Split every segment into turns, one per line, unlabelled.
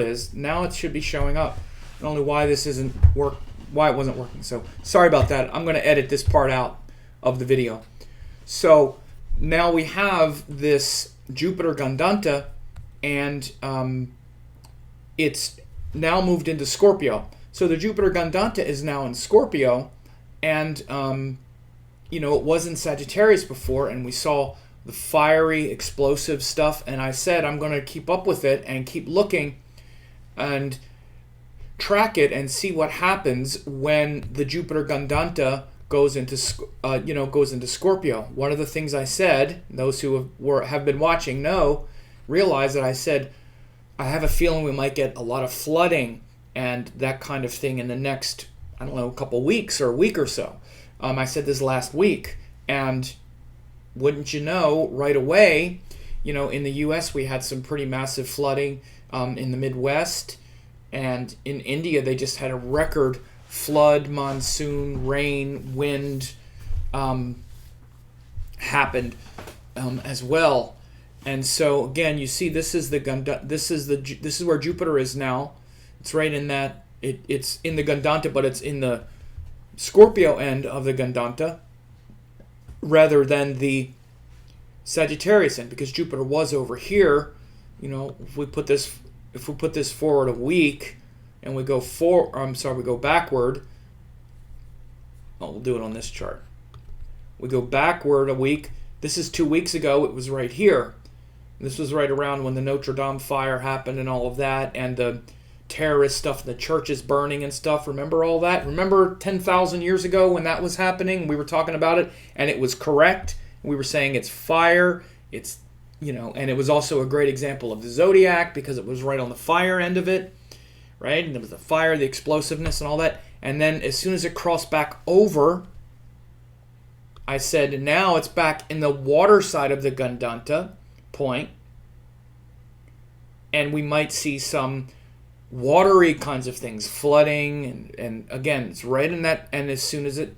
is. Now it should be showing up. I don't know why this isn't why it wasn't working. So sorry about that. I'm going to edit this part out of the video. So now we have this Jupiter Gandantha, and it's now moved into Scorpio. So the Jupiter Gandantha is now in Scorpio, and it was in Sagittarius before, and we saw the fiery, explosive stuff, and I said I'm going to keep up with it and keep looking and track it and see what happens when the Jupiter Gandantha goes into Scorpio. One of the things I said, those who have been watching realize that I said I have a feeling we might get a lot of flooding and that kind of thing in the next, couple weeks or a week or so. I said this last week, and wouldn't you know, right away, in the U.S. we had some pretty massive flooding in the Midwest, and in India they just had a record flood, monsoon, rain, wind happened as well. And so again, you see, this is where Jupiter is now. It's right in that it's in the Gandantha, but it's in the Scorpio end of the Gandantha rather than the Sagittarius end, because Jupiter was over here. If we put this forward a week and we go we go backward. Oh, we'll do it on this chart. We go backward a week. This is 2 weeks ago. It was right here. This was right around when the Notre Dame fire happened and all of that, and the terrorist stuff, the churches burning and stuff. Remember all that? Remember 10,000 years ago when that was happening? We were talking about it, and it was correct. We were saying it's fire. It's, and it was also a great example of the zodiac because it was right on the fire end of it, right? And there was the fire, the explosiveness, and all that. And then as soon as it crossed back over, I said now it's back in the water side of the Gandantha point, and we might see some watery kinds of things, flooding, and again, it's right in that, and as soon as it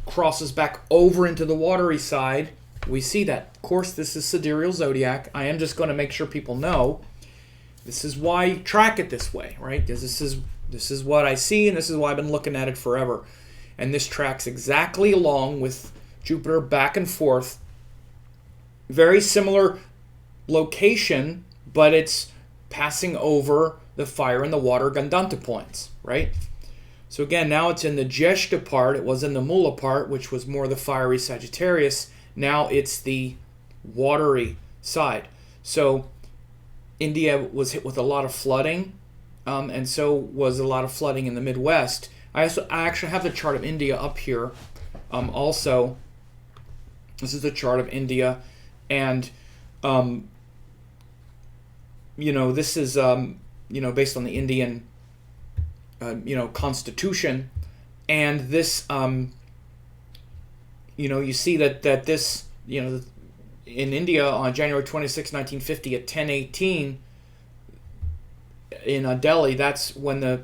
crosses back over into the watery side, we see that. Of course, this is sidereal zodiac. I am just going to make sure people know this is why you track it this way, right? Because this is what I see, and this is why I've been looking at it forever. And this tracks exactly along with Jupiter back and forth. Very similar location, but it's passing over the fire and the water Gandantha points, right? So again, now it's in the Jeshta part. It was in the Mula part, which was more the fiery Sagittarius. Now it's the watery side. So India was hit with a lot of flooding, and so was a lot of flooding in the Midwest. I actually have the chart of India up here. Also, this is the chart of India, and this is based on the Indian constitution, and this you see that this in India on January 26, 1950 at 10:18 in Delhi, that's when the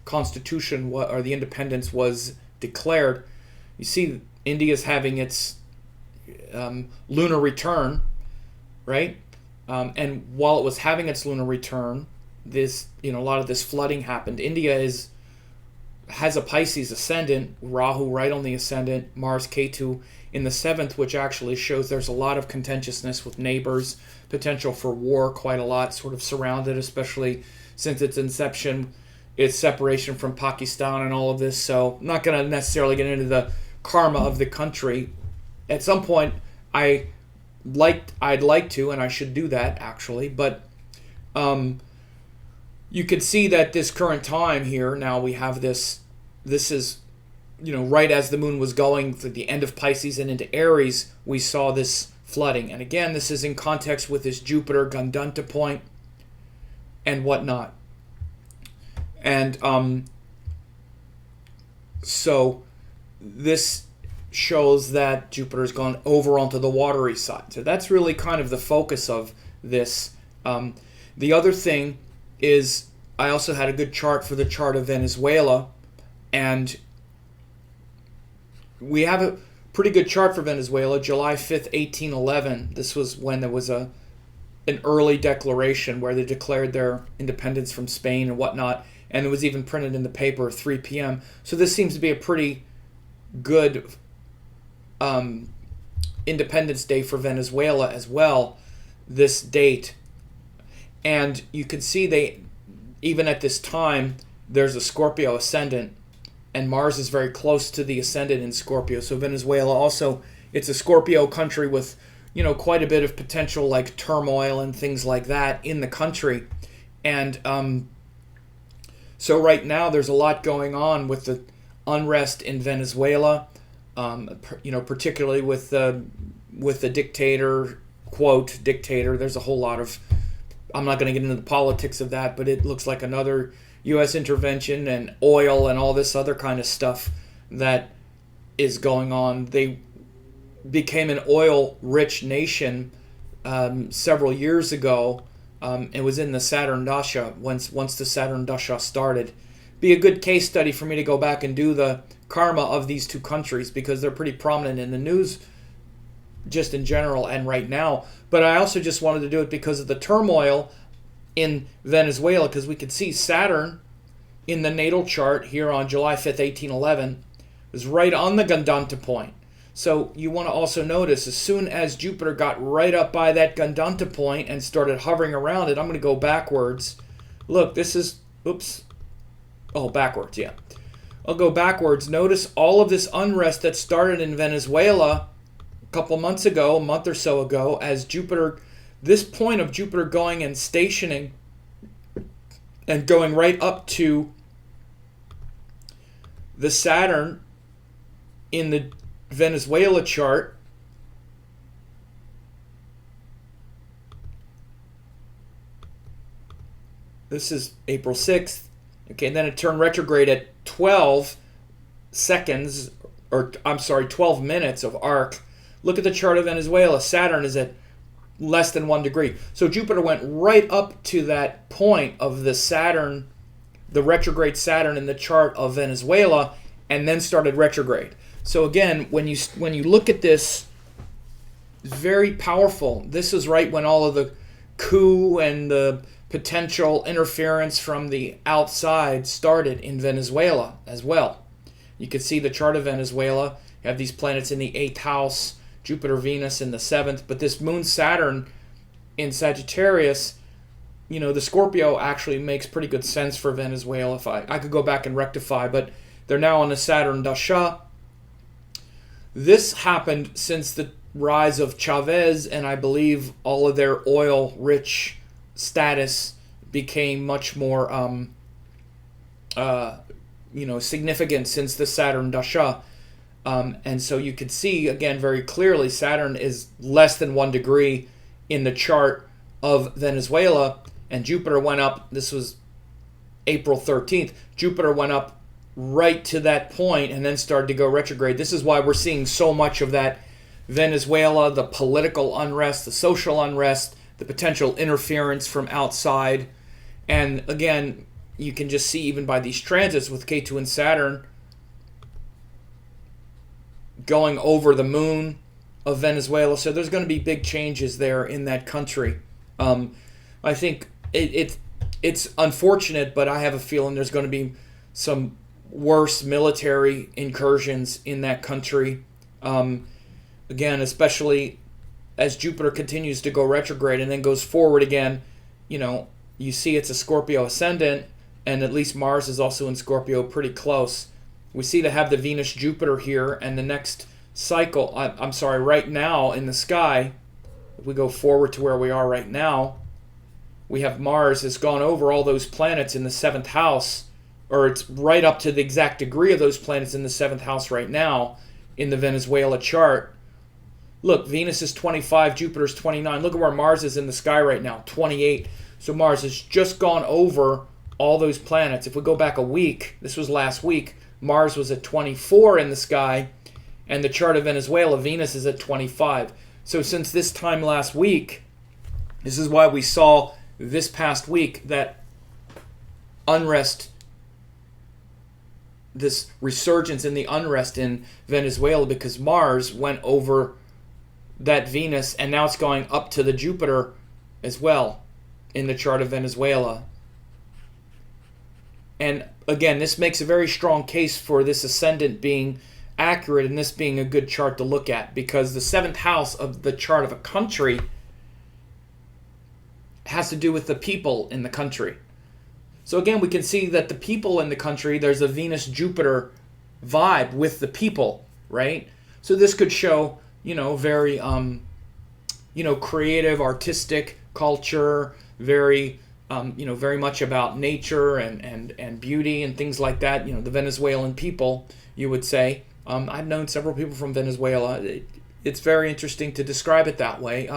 constitution or the independence was declared. You see India's having its lunar return, right? And while it was having its lunar return, this a lot of this flooding happened. India has a Pisces ascendant, Rahu right on the ascendant, Mars Ketu in the 7th, which actually shows there's a lot of contentiousness with neighbors, potential for war, quite a lot, sort of surrounded, especially since its inception, its separation from Pakistan and all of this. So I'm not going to necessarily get into the karma of the country. At some point, I'd like to, and I should do that actually, but you could see that this current time here, now we have this is, right as the moon was going to the end of Pisces and into Aries, we saw this flooding. And again, this is in context with this Jupiter Gandantha point and whatnot. And so this shows that Jupiter's gone over onto the watery side. So that's really kind of the focus of this. The other thing is I also had a good chart for the chart of Venezuela, and we have a pretty good chart for Venezuela. July 5th, 1811. This was when there was a an early declaration where they declared their independence from Spain and whatnot, and it was even printed in the paper at 3 p.m. So this seems to be a pretty good Independence Day for Venezuela as well, this date. And you can see even at this time, there's a Scorpio ascendant, and Mars is very close to the ascendant in Scorpio. So Venezuela also, it's a Scorpio country with, quite a bit of potential like turmoil and things like that in the country. And so right now there's a lot going on with the unrest in Venezuela, particularly with the dictator, quote, dictator. There's a whole lot of, I'm not going to get into the politics of that, but it looks like another U.S. intervention and oil and all this other kind of stuff that is going on. They became an oil-rich nation several years ago. It was in the Saturn Dasha, once the Saturn Dasha started. Be a good case study for me to go back and do the karma of these two countries, because they're pretty prominent in the news just in general and right now. But I also just wanted to do it because of the turmoil in Venezuela, because we could see Saturn in the natal chart here on July 5th, 1811, was right on the Gandantha point. So you want to also notice, as soon as Jupiter got right up by that Gandantha point and started hovering around it, I'm going to go backwards. Look, this is, backwards, yeah. I'll go backwards. Notice all of this unrest that started in Venezuela a month or so ago, as Jupiter, this point of Jupiter going and stationing and going right up to the Saturn in the Venezuela chart. This is April 6th. Okay, and then it turned retrograde at 12 minutes of arc. Look at the chart of Venezuela. Saturn is at less than 1 degree. So Jupiter went right up to that point of the Saturn, the retrograde Saturn in the chart of Venezuela, and then started retrograde. So again, when you look at this, very powerful. This is right when all of the coup and the potential interference from the outside started in Venezuela as well. You can see the chart of Venezuela. You have these planets in the 8th house, Jupiter, Venus in the 7th, but this Moon, Saturn in Sagittarius, the Scorpio actually makes pretty good sense for Venezuela. If I could go back and rectify, but they're now on the Saturn Dasha. This happened since the rise of Chavez, and I believe all of their oil-rich status became much more significant since the Saturn Dasha. And so you could see, again, very clearly, Saturn is less than 1 degree in the chart of Venezuela, and Jupiter went up, this was April 13th, Jupiter went up right to that point and then started to go retrograde. This is why we're seeing so much of that Venezuela, the political unrest, the social unrest, the potential interference from outside. And again, you can just see even by these transits with Ketu and Saturn going over the moon of Venezuela. So there's going to be big changes there in that country. I think it's unfortunate, but I have a feeling there's going to be some worse military incursions in that country. Again, especially as Jupiter continues to go retrograde and then goes forward again, you see it's a Scorpio ascendant, and at least Mars is also in Scorpio pretty close. We see to have the Venus-Jupiter here, and the next cycle, right now in the sky, if we go forward to where we are right now, we have Mars has gone over all those planets in the 7th house, or it's right up to the exact degree of those planets in the 7th house right now in the Venezuela chart. Look, Venus is 25, Jupiter's 29. Look at where Mars is in the sky right now, 28. So Mars has just gone over all those planets. If we go back a week, this was last week, Mars was at 24 in the sky, and the chart of Venezuela, Venus is at 25. So since this time last week, this is why we saw this past week that unrest, this resurgence in the unrest in Venezuela, because Mars went over that Venus, and now it's going up to the Jupiter as well in the chart of Venezuela. And again, this makes a very strong case for this ascendant being accurate and this being a good chart to look at, because the 7th house of the chart of a country has to do with the people in the country. So again, we can see that the people in the country, there's a Venus-Jupiter vibe with the people, right? So this could show, very, creative, artistic culture, very, very much about nature and beauty and things like that. The Venezuelan people, you would say. I've known several people from Venezuela. It's very interesting to describe it that way.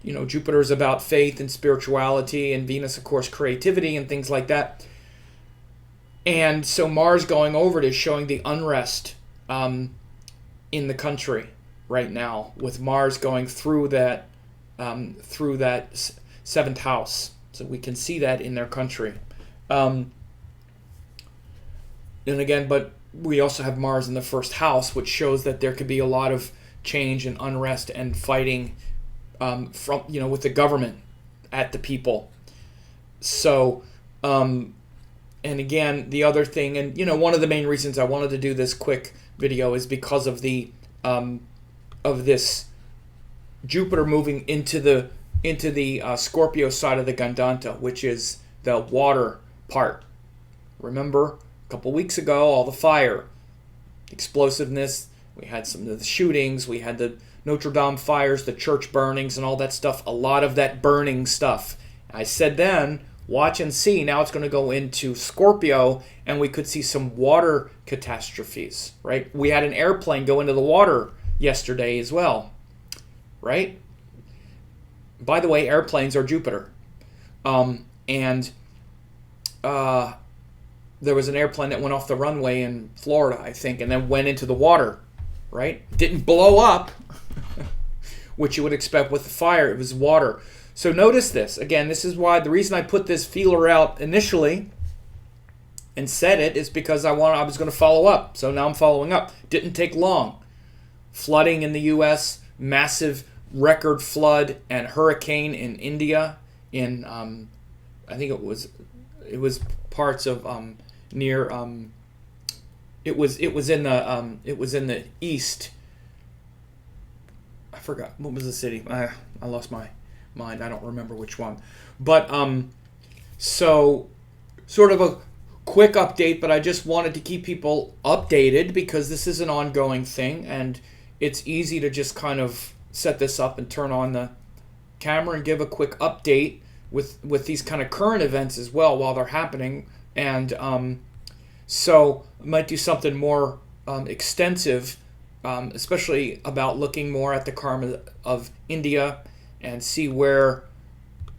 Jupiter is about faith and spirituality, and Venus, of course, creativity and things like that. And so Mars going over it is showing the unrest in the country right now, with Mars going through that 7th house. So we can see that in their country. And again, but we also have Mars in the 1st house, which shows that there could be a lot of change and unrest and fighting from with the government at the people. So and again, the other thing, and one of the main reasons I wanted to do this quick video is because of the of this Jupiter moving into the Scorpio side of the Gandantha, which is the water part. Remember a couple weeks ago, all the fire, explosiveness, we had some of the shootings, we had the Notre Dame fires, the church burnings, and all that stuff, a lot of that burning stuff. I said then, watch and see, now it's going to go into Scorpio, and we could see some water catastrophes, right? We had an airplane go into the water yesterday as well, right? By the way, airplanes are Jupiter. There was an airplane that went off the runway in Florida, I think, and then went into the water, right? Didn't blow up, which you would expect with the fire. It was water. So notice this. Again, this is why the reason I put this feeler out initially and said it is because I was going to follow up. So now I'm following up. Didn't take long. Flooding in the U.S., massive record flood and hurricane in India. In I think it was parts of near. It was in the east. I forgot what was the city. I lost my mind. I don't remember which one. But so sort of a quick update, but I just wanted to keep people updated because this is an ongoing thing, and it's easy to just kind of set this up and turn on the camera and give a quick update with these kind of current events as well while they're happening. And so I might do something more extensive, especially about looking more at the karma of India and see where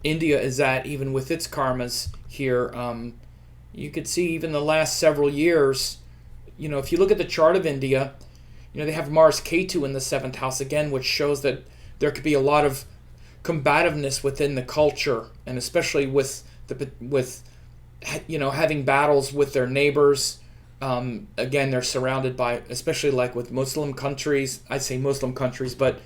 India is at even with its karmas here. You could see even the last several years, if you look at the chart of India, they have Mars Ketu in the 7th house again, which shows that there could be a lot of combativeness within the culture, and especially with having battles with their neighbors. Again, they're surrounded by, especially like with Muslim countries. I say Muslim countries, but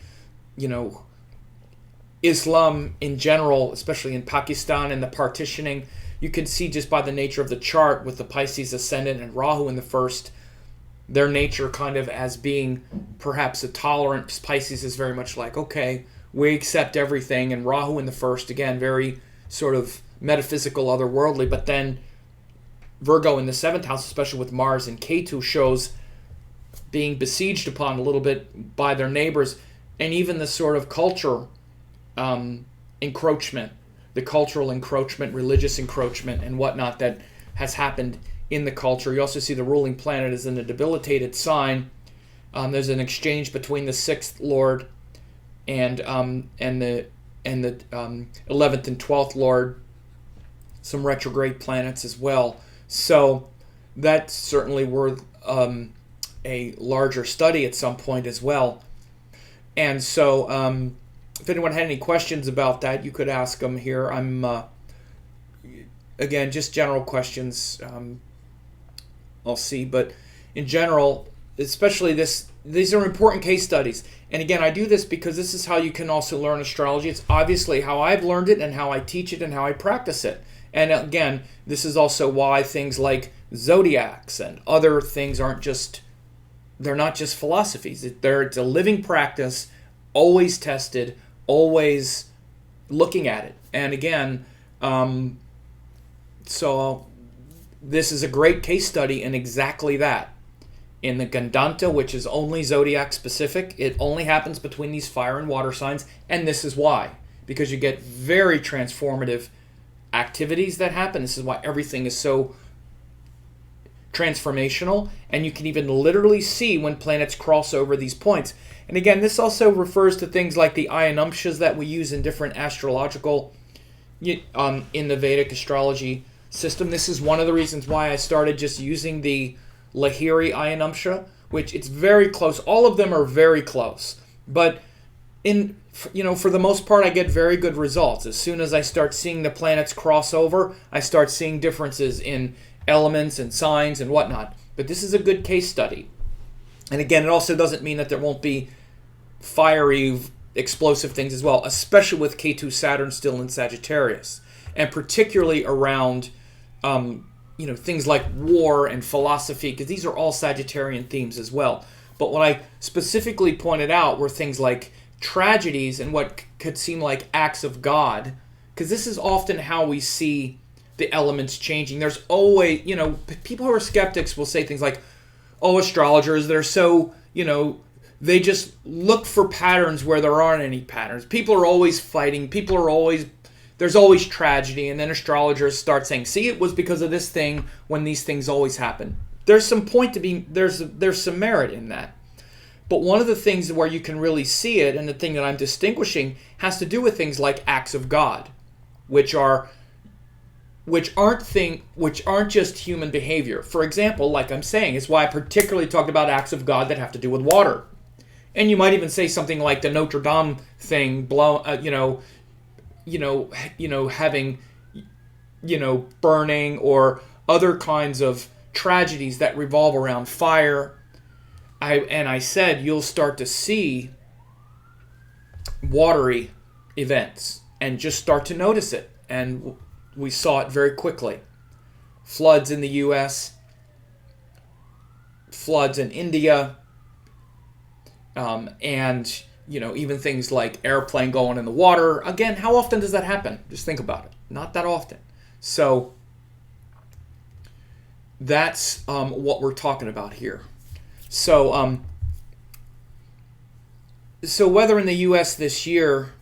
Islam in general, especially in Pakistan and the partitioning. You can see just by the nature of the chart with the Pisces ascendant and Rahu in the 1st, their nature kind of as being perhaps a tolerant. Pisces is very much like, okay, we accept everything, and Rahu in the 1st, again, very sort of metaphysical, otherworldly, but then Virgo in the 7th house, especially with Mars and Ketu, shows being besieged upon a little bit by their neighbors, and even the sort of culture encroachment, the cultural encroachment, religious encroachment, and whatnot that has happened in the culture. You also see the ruling planet is in a debilitated sign. There's an exchange between the 6th Lord and the 11th and 12th Lord, some retrograde planets as well. So that's certainly worth a larger study at some point as well. And so if anyone had any questions about that, you could ask them here. I'm again, just general questions. I'll see, but in general, especially this these are important case studies. And again, I do this because this is how you can also learn astrology. It's obviously how I've learned it and how I teach it and how I practice it. And again, this is also why things like zodiacs and other things they're not just philosophies. It's a living practice, always tested, always looking at it. And again, so this is a great case study in exactly that. In the Gandantha, which is only zodiac specific, it only happens between these fire and water signs, and this is why. Because you get very transformative activities that happen. This is why everything is so transformational, and you can even literally see when planets cross over these points. And again, this also refers to things like the ionamshas that we use in different astrological, in the Vedic astrology system. This is one of the reasons why I started just using the Lahiri ionamsha, which it's very close. All of them are very close, but for the most part, I get very good results. As soon as I start seeing the planets cross over, I start seeing differences in elements and signs and whatnot. But this is a good case study. And again, it also doesn't mean that there won't be fiery, explosive things as well, especially with Ketu Saturn still in Sagittarius, and particularly around things like war and philosophy, because these are all Sagittarian themes as well. But what I specifically pointed out were things like tragedies and what could seem like acts of God, because this is often how we see the elements changing. There's always, people who are skeptics will say things like, oh, astrologers, they're so, they just look for patterns where there aren't any patterns. People are always fighting. There's always tragedy. And then astrologers start saying, see, it was because of this thing when these things always happen. There's some point to be, there's some merit in that. But one of the things where you can really see it, and the thing that I'm distinguishing, has to do with things like acts of God, which aren't just human behavior. For example, like I'm saying, is why I particularly talked about acts of God that have to do with water. And you might even say something like the Notre Dame thing, having, burning, or other kinds of tragedies that revolve around fire. I said you'll start to see watery events and just start to notice it. And we saw it very quickly. Floods in the U.S., floods in India, and even things like airplane going in the water. Again, how often does that happen? Just think about it. Not that often. So that's what we're talking about here. So weather in the U.S. this year,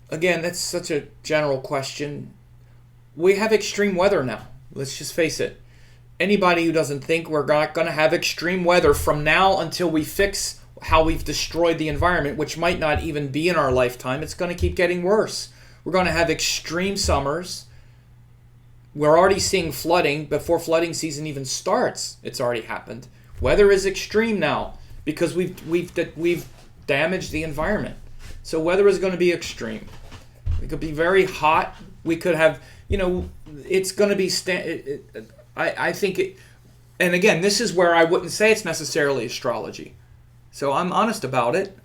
again, that's such a general question. We have extreme weather now. Let's just face it. Anybody who doesn't think we're not going to have extreme weather from now until we fix how we've destroyed the environment, which might not even be in our lifetime, it's going to keep getting worse. We're going to have extreme summers. We're already seeing flooding before flooding season even starts. It's already happened. Weather is extreme now because we've damaged the environment. So weather is going to be extreme. It could be very hot. We could have, it's going to be. I think it. And again, this is where I wouldn't say it's necessarily astrology. So I'm honest about it.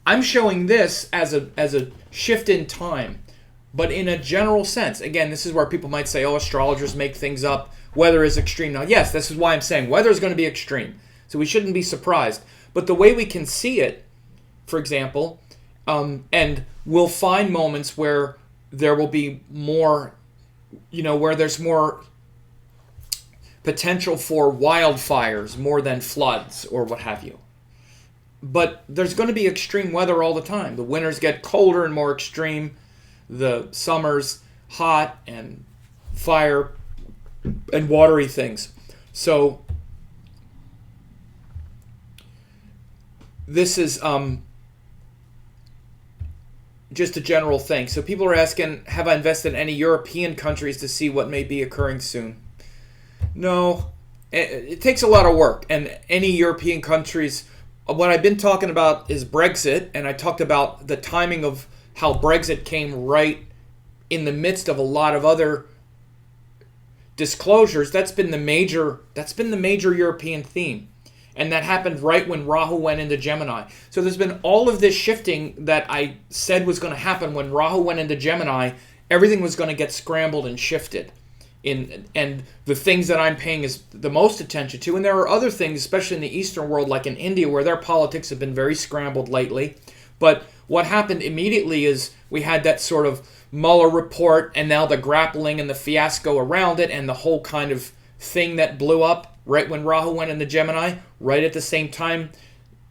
I'm showing this as a shift in time, but in a general sense. Again, this is where people might say, oh, astrologers make things up. Weather is extreme now. Yes, this is why I'm saying weather is going to be extreme. So we shouldn't be surprised. But the way we can see it, for example, and we'll find moments where there will be more, where there's more potential for wildfires more than floods or what have you. But there's going to be extreme weather all the time. The winters get colder and more extreme. The summers hot and fire and watery things. So this is just a general thing. So people are asking, have I invested in any European countries to see what may be occurring soon? No, it takes a lot of work. And any European countries, what I've been talking about is Brexit. And I talked about the timing of how Brexit came right in the midst of a lot of other disclosures. That's been the major European theme. And that happened right when Rahu went into Gemini. So there's been all of this shifting that I said was going to happen when Rahu went into Gemini. Everything was going to get scrambled and shifted. And the things that I'm paying is the most attention to. And there are other things, especially in the Eastern world, like in India, where their politics have been very scrambled lately. But what happened immediately is we had that sort of Mueller report, and now the grappling and the fiasco around it, and the whole kind of thing that blew up right when Rahu went into Gemini. Right at the same time,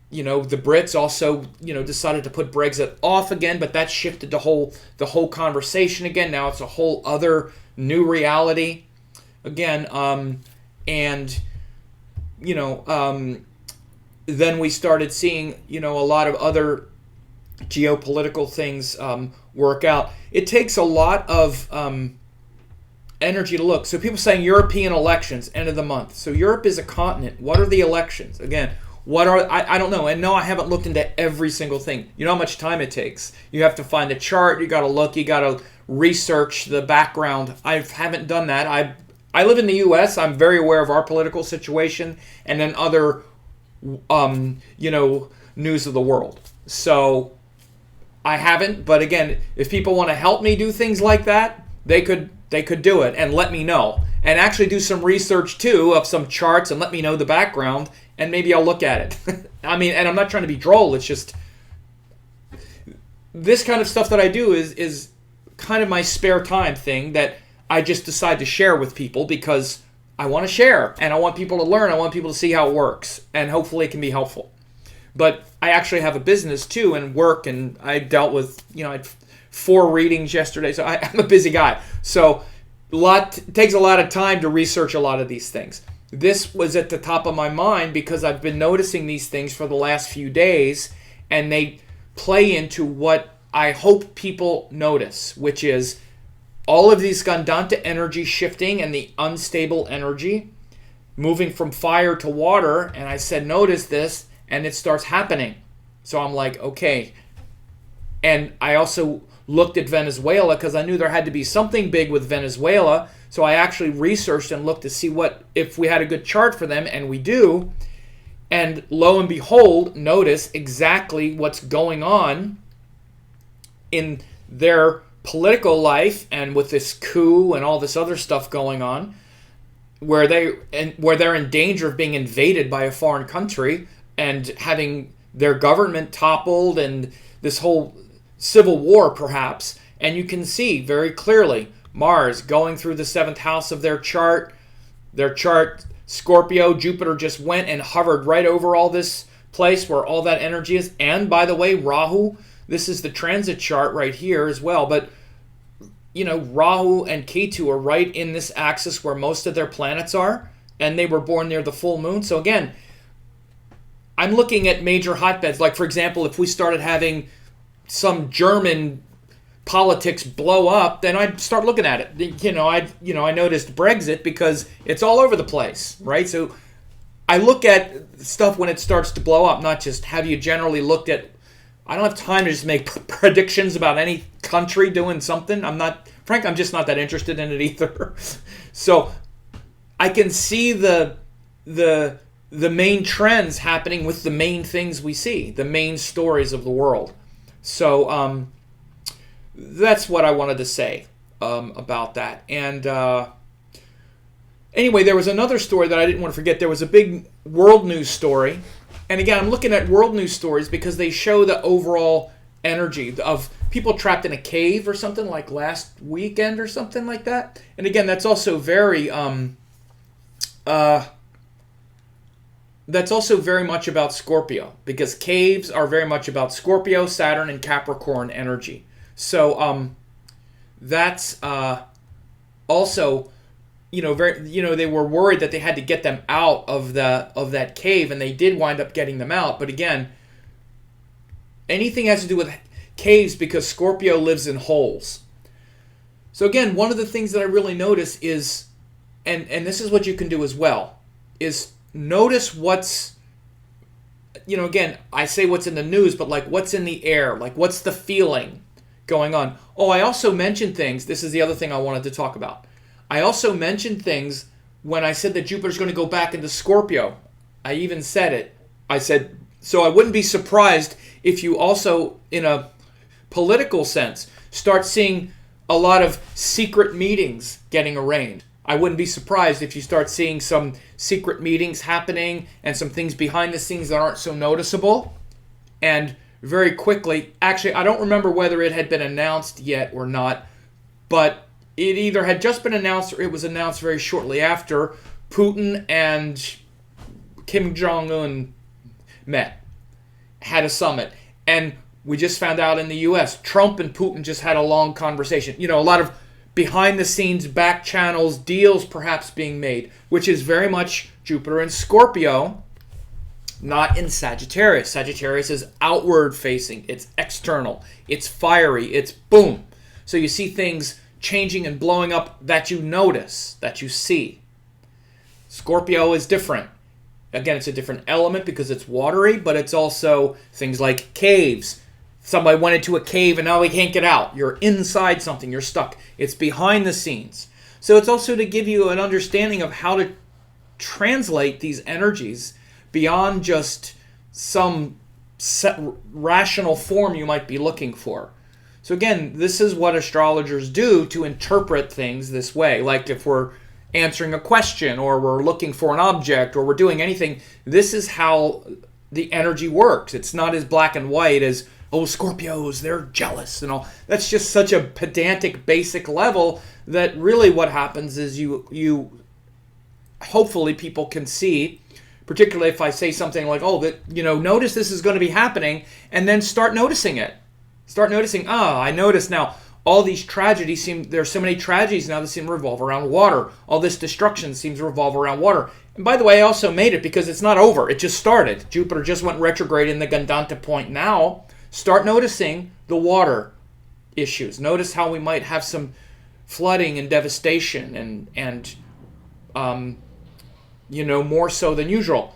the Brits also, decided to put Brexit off again, but that shifted the whole conversation again. Now it's a whole other new reality again. Then we started seeing, a lot of other geopolitical things work out. It takes a lot of energy to look. So people saying European elections, end of the month. So Europe is a continent. What are the elections? Again, I don't know. And no, I haven't looked into every single thing. You know how much time it takes. You have to find a chart. You got to look. You got to research the background. I haven't done that. I live in the U.S. I'm very aware of our political situation and then other, news of the world. So I haven't. But again, if people want to help me do things like that, they could do it and let me know. And actually do some research too of some charts and let me know the background, and maybe I'll look at it. And I'm not trying to be droll. It's just this kind of stuff that I do is kind of my spare time thing that I just decide to share with people because I want to share and I want people to learn. I want people to see how it works, and hopefully it can be helpful. But I actually have a business too and work, and I dealt with, I had 4 readings yesterday, so I'm a busy guy. So it takes a lot of time to research a lot of these things. This was at the top of my mind because I've been noticing these things for the last few days, and they play into what I hope people notice, which is all of these Gandantha energy shifting and the unstable energy moving from fire to water. And I said, notice this, and it starts happening. So I'm like, okay. And I also looked at Venezuela because I knew there had to be something big with Venezuela. So I actually researched and looked to see if we had a good chart for them, and we do. And lo and behold, notice exactly what's going on in their political life and with this coup and all this other stuff going on, where they're in danger of being invaded by a foreign country and having their government toppled and this whole civil war perhaps. And you can see very clearly Mars going through the 7th house of their chart. Their chart, Scorpio, Jupiter just went and hovered right over all this place where all that energy is. And by the way, Rahu, this is the transit chart right here as well. But, Rahu and Ketu are right in this axis where most of their planets are. And they were born near the full moon. So again, I'm looking at major hotbeds. Like, for example, if we started having some German politics blow up, then I'd start looking at it. I noticed Brexit because it's all over the place, right? So I look at stuff when it starts to blow up, not just have you generally looked at. I don't have time to just make predictions about any country doing something. I'm just not that interested in it either. So I can see the main trends happening with the main things we see, the main stories of the world. So that's what I wanted to say about that. And anyway, there was another story that I didn't want to forget. There was a big world news story. And again, I'm looking at world news stories because they show the overall energy of people trapped in a cave or something like last weekend or something like that. And again, that's also very much about Scorpio, because caves are very much about Scorpio, Saturn, and Capricorn energy. So that's also, they were worried that they had to get them out of that cave, and they did wind up getting them out. But again, anything has to do with caves because Scorpio lives in holes. So again, one of the things that I really notice is, and this is what you can do as well, is notice what's, again, I say what's in the news, but like what's in the air, like what's the feeling going on. Oh, I also mentioned things. This is the other thing I wanted to talk about. I also mentioned things when I said that Jupiter's going to go back into Scorpio. I even said it. I said, so I wouldn't be surprised if you also, in a political sense, start seeing a lot of secret meetings getting arranged. I wouldn't be surprised if you start seeing some secret meetings happening and some things behind the scenes that aren't so noticeable. And very quickly, actually, I don't remember whether it had been announced yet or not, but it either had just been announced or it was announced very shortly after Putin and Kim Jong-un had a summit. And we just found out in the U.S., Trump and Putin just had a long conversation. A lot of behind-the-scenes, back channels, deals perhaps being made, which is very much Jupiter in Scorpio, not in Sagittarius. Sagittarius is outward-facing. It's external. It's fiery. It's boom. So you see things changing and blowing up that you notice, that you see. Scorpio is different. Again, it's a different element because it's watery, but it's also things like caves. Somebody went into a cave and now they can't get out. You're inside something. You're stuck. It's behind the scenes. So it's also to give you an understanding of how to translate these energies beyond just some rational form you might be looking for. So again, this is what astrologers do to interpret things this way. Like if we're answering a question or we're looking for an object or we're doing anything, this is how the energy works. It's not as black and white as, oh, Scorpios, they're jealous and all. That's just such a pedantic, basic level that really what happens is you hopefully people can see, particularly if I say something like, oh, that notice this is going to be happening, and then start noticing it. Start noticing, I notice now all these tragedies there's so many tragedies now that seem to revolve around water. All this destruction seems to revolve around water. And by the way, I also made it because it's not over. It just started. Jupiter just went retrograde in the Gandantha point now. Start noticing the water issues. Notice how we might have some flooding and devastation and more so than usual.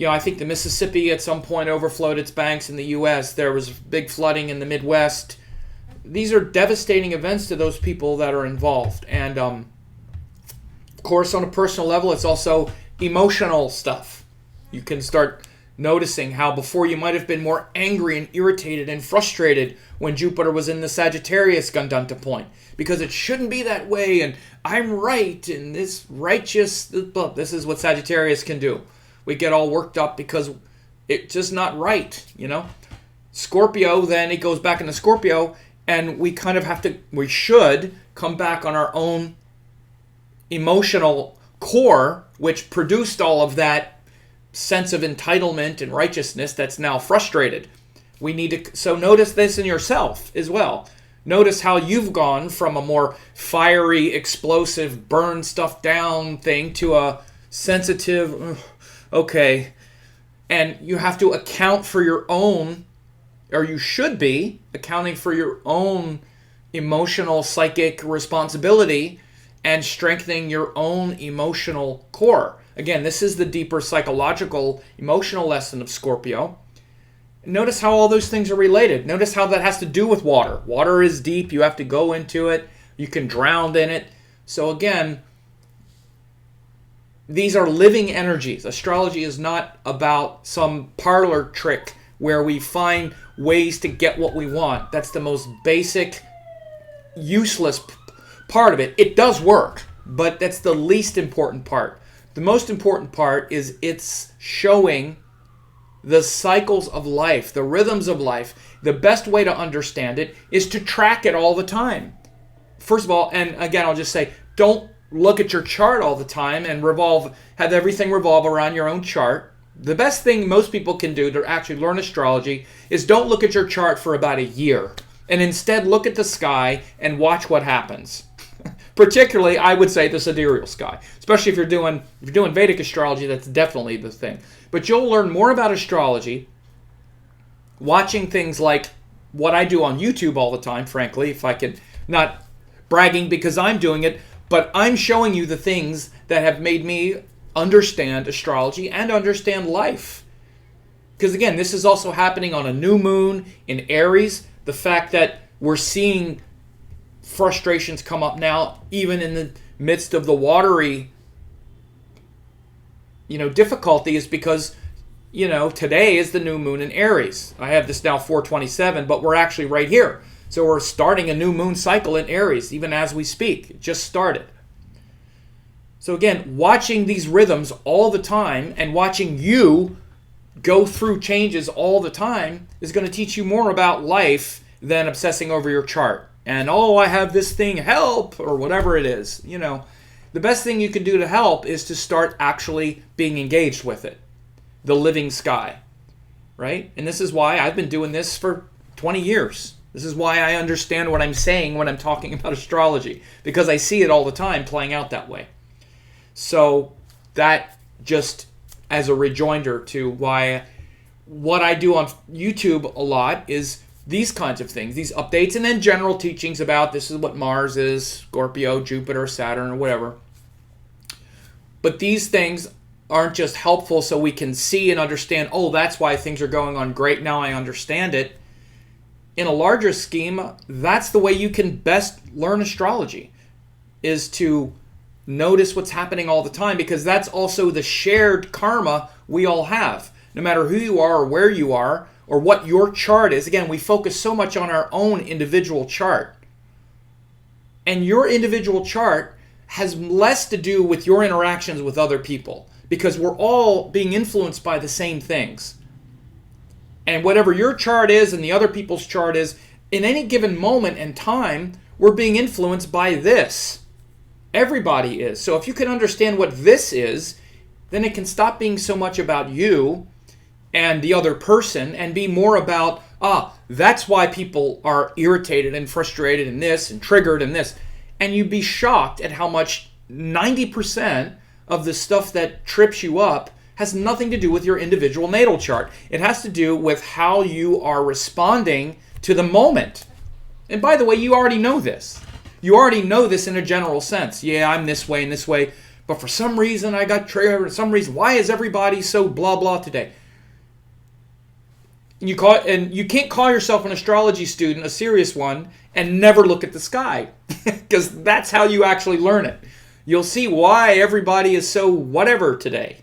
I think the Mississippi at some point overflowed its banks in the U.S. There was big flooding in the Midwest. These are devastating events to those people that are involved. And, of course, on a personal level, it's also emotional stuff. You can start noticing how before you might have been more angry and irritated and frustrated when Jupiter was in the Sagittarius Gandantha point. Because it shouldn't be that way, and I'm right, and this righteous... This is what Sagittarius can do. We get all worked up because it's just not right, Scorpio, then it goes back into Scorpio, and we kind of we should come back on our own emotional core, which produced all of that sense of entitlement and righteousness that's now frustrated. We need to, so notice this in yourself as well. Notice how you've gone from a more fiery, explosive, burn stuff down thing to a sensitive, okay. And you have to account for your own, or you should be accounting for your own emotional, psychic responsibility and strengthening your own emotional core. Again, this is the deeper psychological, emotional lesson of Scorpio. Notice how all those things are related. Notice how that has to do with water. Water is deep. You have to go into it. You can drown in it. So again, these are living energies. Astrology is not about some parlor trick where we find ways to get what we want. That's the most basic, useless part of it. It does work, but that's the least important part. The most important part is it's showing the cycles of life, the rhythms of life. The best way to understand it is to track it all the time. First of all, and again, I'll just say, don't look at your chart all the time and have everything revolve around your own chart. The best thing most people can do to actually learn astrology is don't look at your chart for about a year, and instead look at the sky and watch what happens. Particularly, I would say the sidereal sky. Especially if you're doing Vedic astrology, that's definitely the thing. But you'll learn more about astrology watching things like what I do on YouTube all the time, frankly, if I can, not bragging because I'm doing it, but I'm showing you the things that have made me understand astrology and understand life. Because again, this is also happening on a new moon in Aries. The fact that we're seeing frustrations come up now, even in the midst of the watery difficulty is because, today is the new moon in Aries. I have this now 427, but we're actually right here. So we're starting a new moon cycle in Aries, even as we speak. It just started. So again, watching these rhythms all the time and watching you go through changes all the time is going to teach you more about life than obsessing over your chart. And, I have this thing, help, or whatever it is. The best thing you can do to help is to start actually being engaged with it. The living sky, right? And this is why I've been doing this for 20 years. This is why I understand what I'm saying when I'm talking about astrology, because I see it all the time playing out that way. So that just as a rejoinder to why what I do on YouTube a lot is these kinds of things, these updates, and then general teachings about this is what Mars is, Scorpio, Jupiter, Saturn, or whatever. But these things aren't just helpful so we can see and understand, that's why things are going on great, now I understand it. In a larger scheme, that's the way you can best learn astrology, is to notice what's happening all the time, because that's also the shared karma we all have. No matter who you are or where you are or what your chart is. Again, we focus so much on our own individual chart. And your individual chart has less to do with your interactions with other people, because we're all being influenced by the same things. And whatever your chart is and the other people's chart is, in any given moment and time, we're being influenced by this. Everybody is. So if you can understand what this is, then it can stop being so much about you and the other person and be more about, that's why people are irritated and frustrated in this and triggered in this. And you'd be shocked at how much 90% of the stuff that trips you up has nothing to do with your individual natal chart. It has to do with how you are responding to the moment. And by the way, you already know this. You already know this in a general sense. Yeah, I'm this way and this way, but for some reason I got triggered. For some reason, why is everybody so blah blah today? You can't call yourself an astrology student, a serious one, and never look at the sky, because that's how you actually learn it. You'll see why everybody is so whatever today.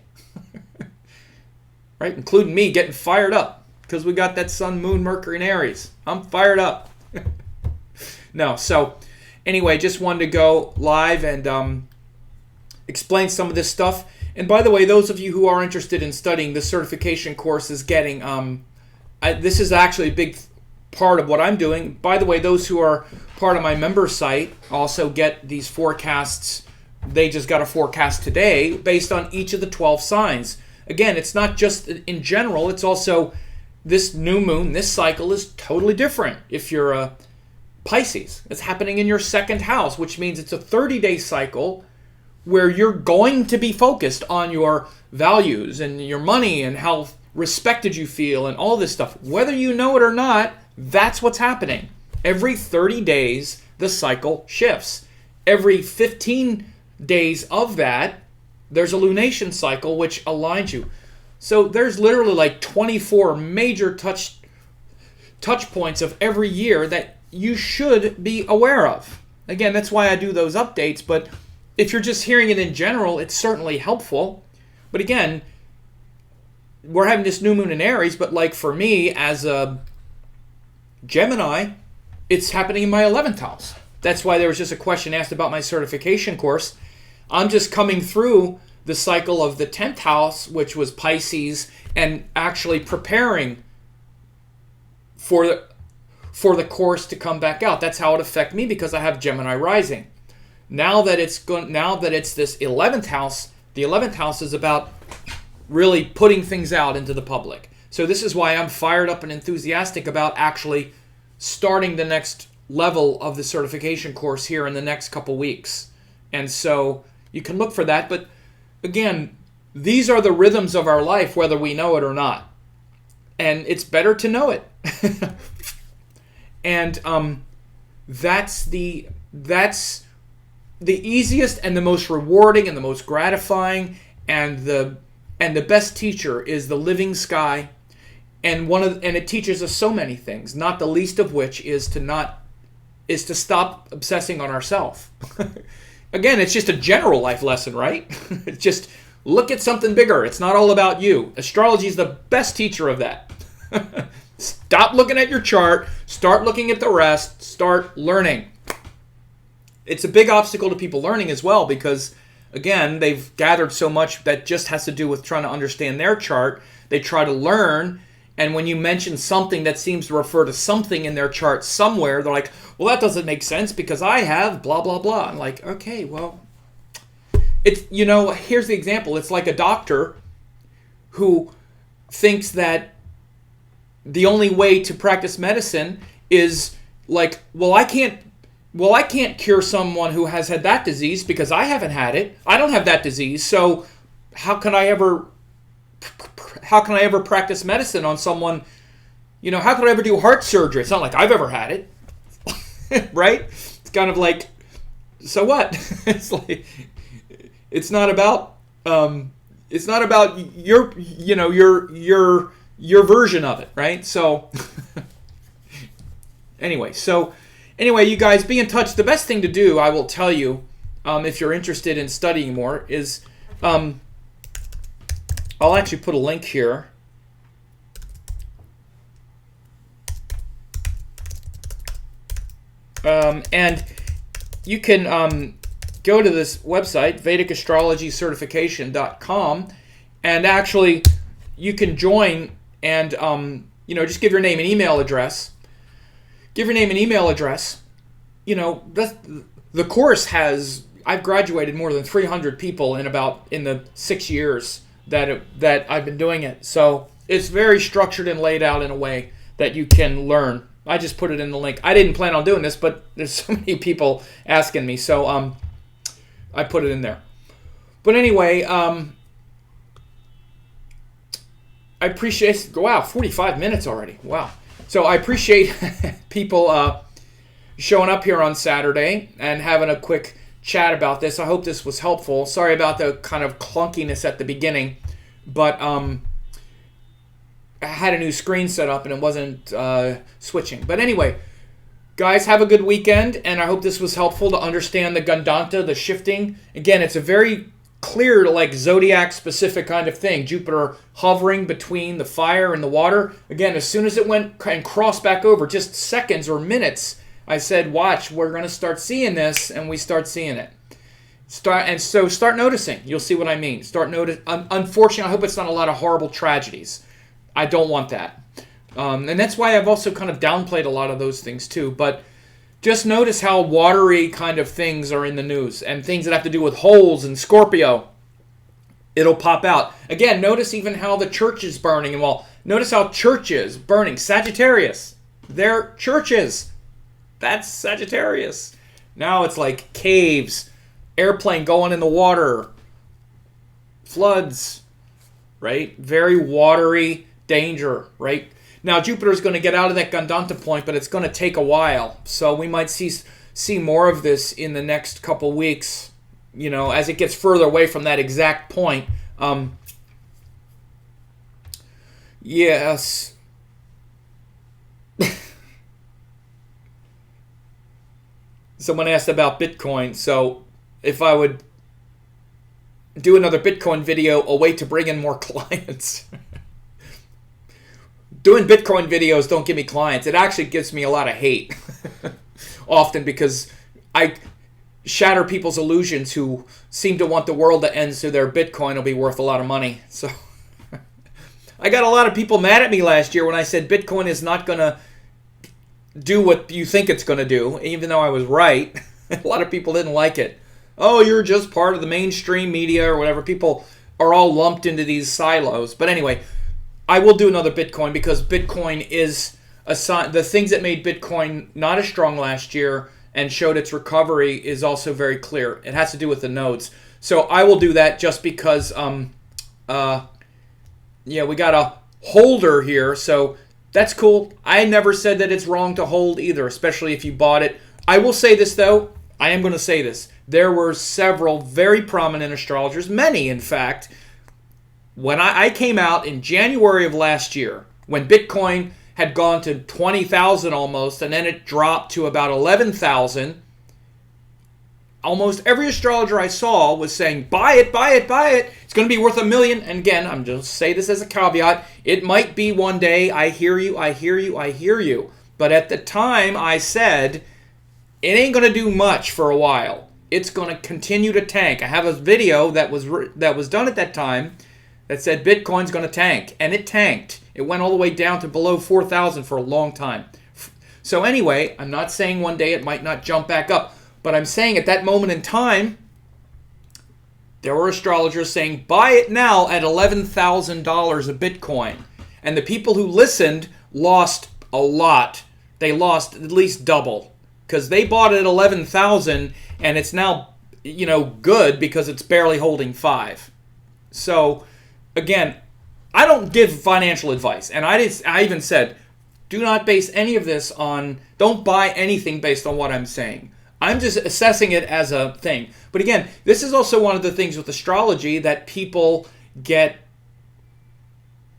Right? Including me getting fired up because we got that Sun, Moon, Mercury, and Aries. I'm fired up. No, so anyway, just wanted to go live and explain some of this stuff. And by the way, those of you who are interested in studying, the certification course is getting, this is actually a big part of what I'm doing. By the way, those who are part of my member site also get these forecasts. They just got a forecast today based on each of the 12 signs. Again, it's not just in general, it's also this new moon, this cycle is totally different. If you're a Pisces, it's happening in your second house, which means it's a 30-day cycle where you're going to be focused on your values and your money and how respected you feel and all this stuff. Whether you know it or not, that's what's happening. Every 30 days, the cycle shifts. Every 15 days of that, there's a lunation cycle which aligns you. So there's literally like 24 major touch points of every year that you should be aware of. Again, that's why I do those updates, but if you're just hearing it in general, it's certainly helpful. But again, we're having this new moon in Aries, but like for me as a Gemini, it's happening in my 11th house. That's why there was just a question asked about my certification course. I'm just coming through the cycle of the 10th house, which was Pisces, and actually preparing for the course to come back out. That's how it affects me because I have Gemini rising. Now that it's this 11th house, the 11th house is about really putting things out into the public. So this is why I'm fired up and enthusiastic about actually starting the next level of the certification course here in the next couple weeks. And so you can look for that. But again, these are the rhythms of our life, whether we know it or not. And it's better to know it. And that's the easiest and the most rewarding and the most gratifying and the best teacher is the living sky. And it teaches us so many things, not the least of which is to stop obsessing on ourselves. Again, it's just a general life lesson, right? It's just Look at something bigger. It's not all about you. Astrology is the best teacher of that. Stop looking at your chart. Start looking at the rest. Start learning. It's a big obstacle to people learning as well because, again, they've gathered so much that just has to do with trying to understand their chart. They try to learn, and when you mention something that seems to refer to something in their chart somewhere, they're like, well, that doesn't make sense because I have blah, blah, blah. I'm like, okay, well, it's, here's the example. It's like a doctor who thinks that the only way to practice medicine is like, well, I can't cure someone who has had that disease because I haven't had it. I don't have that disease. So how can I ever practice medicine on someone? How could I ever do heart surgery? It's not like I've ever had it. Right? It's kind of like, so what? It's like, it's not about your version of it, right? So anyway, you guys be in touch. The best thing to do, I will tell you, if you're interested in studying more, is I'll actually put a link here. And you can go to this website, VedicAstrologyCertification.com, and actually you can join and just give your name and email address. Give your name and email address. The course has, I've graduated more than 300 people in the 6 years that I've been doing it. So it's very structured and laid out in a way that you can learn. I just put it in the link. I didn't plan on doing this, but there's so many people asking me, so I put it in there. But anyway, I appreciate, wow, 45 minutes already. Wow. So I appreciate people showing up here on Saturday and having a quick chat about this. I hope this was helpful. Sorry about the kind of clunkiness at the beginning, but I had a new screen set up and it wasn't switching. But anyway, guys, have a good weekend, and I hope this was helpful to understand the Gandantha, the shifting. Again, it's a very clear, like zodiac-specific kind of thing. Jupiter hovering between the fire and the water. Again, as soon as it went and crossed back over, just seconds or minutes, I said, watch, we're going to start seeing this, and we start seeing it. Start noticing. You'll see what I mean. Start notice. Unfortunately, I hope it's not a lot of horrible tragedies. I don't want that. And that's why I've also kind of downplayed a lot of those things too. But just notice how watery kind of things are in the news, and things that have to do with holes and Scorpio. It'll pop out. Again, notice even how the church is burning. And notice how churches burning. Sagittarius. They're churches. That's Sagittarius. Now it's like caves, airplane going in the water, floods, right? Very watery danger, right? Now, Jupiter's going to get out of that Gandantha point, but it's going to take a while. So we might see more of this in the next couple weeks, as it gets further away from that exact point. Yes. Someone asked about Bitcoin. So if I would do another Bitcoin video, a way to bring in more clients. Doing Bitcoin videos don't give me clients. It actually gives me a lot of hate. Often because I shatter people's illusions who seem to want the world to end so their Bitcoin will be worth a lot of money. So I got a lot of people mad at me last year when I said Bitcoin is not going to do what you think it's going to do, even though I was right. A lot of people didn't like it. Oh, you're just part of the mainstream media or whatever. People are all lumped into these silos. But anyway, I will do another Bitcoin because Bitcoin is a sign. The things that made Bitcoin not as strong last year and showed its recovery is also very clear. It has to do with the nodes. So I will do that just because, we got a holder here. So that's cool. I never said that it's wrong to hold either, especially if you bought it. I will say this, though. I am going to say this. There were several very prominent astrologers, many, in fact, when I came out in January of last year, when Bitcoin had gone to 20,000 almost, and then it dropped to about 11,000, almost every astrologer I saw was saying, buy it, buy it, buy it. It's going to be worth $1 million. And again, I'm just say this as a caveat. It might be one day. I hear you, I hear you, I hear you. But at the time, I said, it ain't going to do much for a while. It's going to continue to tank. I have a video that was done at that time that said Bitcoin's going to tank. And it tanked. It went all the way down to below 4,000 for a long time. So anyway, I'm not saying one day it might not jump back up. But I'm saying at that moment in time, there were astrologers saying, buy it now at $11,000 a Bitcoin. And the people who listened lost a lot. They lost at least double. Because they bought it at 11,000 and it's now, good because it's barely holding 5. So, again, I don't give financial advice. And I even said, do not base any of this on, don't buy anything based on what I'm saying. I'm just assessing it as a thing. But again, this is also one of the things with astrology that people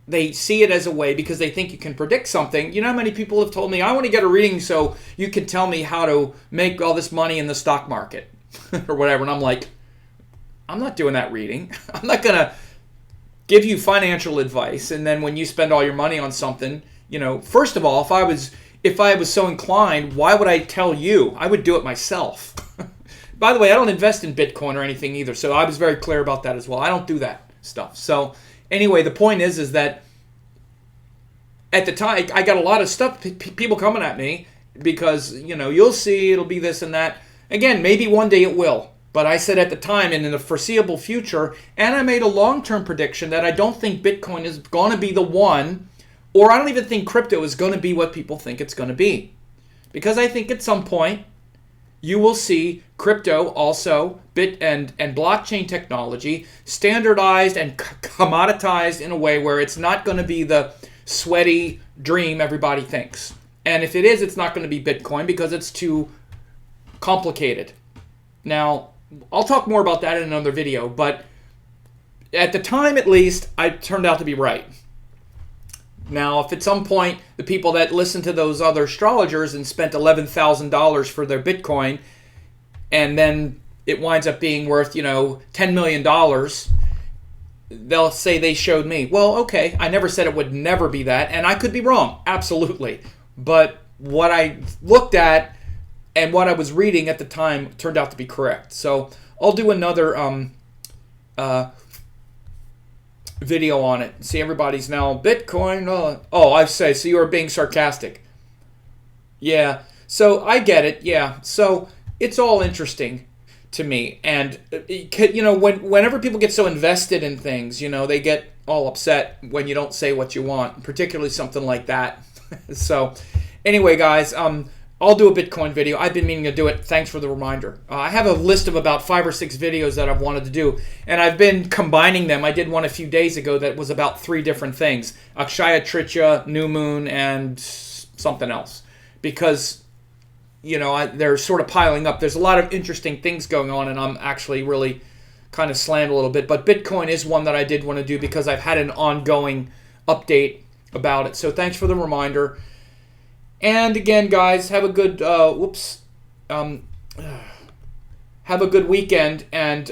they see it as a way because they think you can predict something. You know how many people have told me, I want to get a reading so you can tell me how to make all this money in the stock market or whatever. And I'm like, I'm not doing that reading. I'm not going to give you financial advice. And then when you spend all your money on something, first of all, if I was so inclined, why would I tell you? I would do it myself. By the way, I don't invest in Bitcoin or anything either, so I was very clear about that as well. I don't do that stuff. So anyway, the point is that at the time, I got a lot of stuff, people coming at me because, you'll see, it'll be this and that. Again, maybe one day it will. But I said at the time and in the foreseeable future, and I made a long-term prediction that I don't think Bitcoin is going to be the one. Or I don't even think crypto is going to be what people think it's going to be. Because I think at some point, you will see crypto also, and blockchain technology, standardized and commoditized in a way where it's not going to be the sweaty dream everybody thinks. And if it is, it's not going to be Bitcoin because it's too complicated. Now, I'll talk more about that in another video, but at the time at least, I turned out to be right. Now, if at some point the people that listened to those other astrologers and spent $11,000 for their Bitcoin and then it winds up being worth, $10 million, they'll say they showed me. Well, okay, I never said it would never be that, and I could be wrong, absolutely. But what I looked at and what I was reading at the time turned out to be correct. So I'll do another video on it. See, everybody's now Bitcoin. I say, so you are being sarcastic. Yeah, so I get it. Yeah, so it's all interesting to me. And, whenever people get so invested in things, they get all upset when you don't say what you want, particularly something like that. So anyway, guys, I'll do a Bitcoin video. I've been meaning to do it. Thanks for the reminder. I have a list of about 5 or 6 videos that I've wanted to do, and I've been combining them. I did one a few days ago that was about 3 different things: Akshaya Tritiya, New Moon, and something else. Because, they're sort of piling up. There's a lot of interesting things going on, and I'm actually really kind of slammed a little bit. But Bitcoin is one that I did want to do because I've had an ongoing update about it. So thanks for the reminder. And again, guys, have a good have a good weekend, and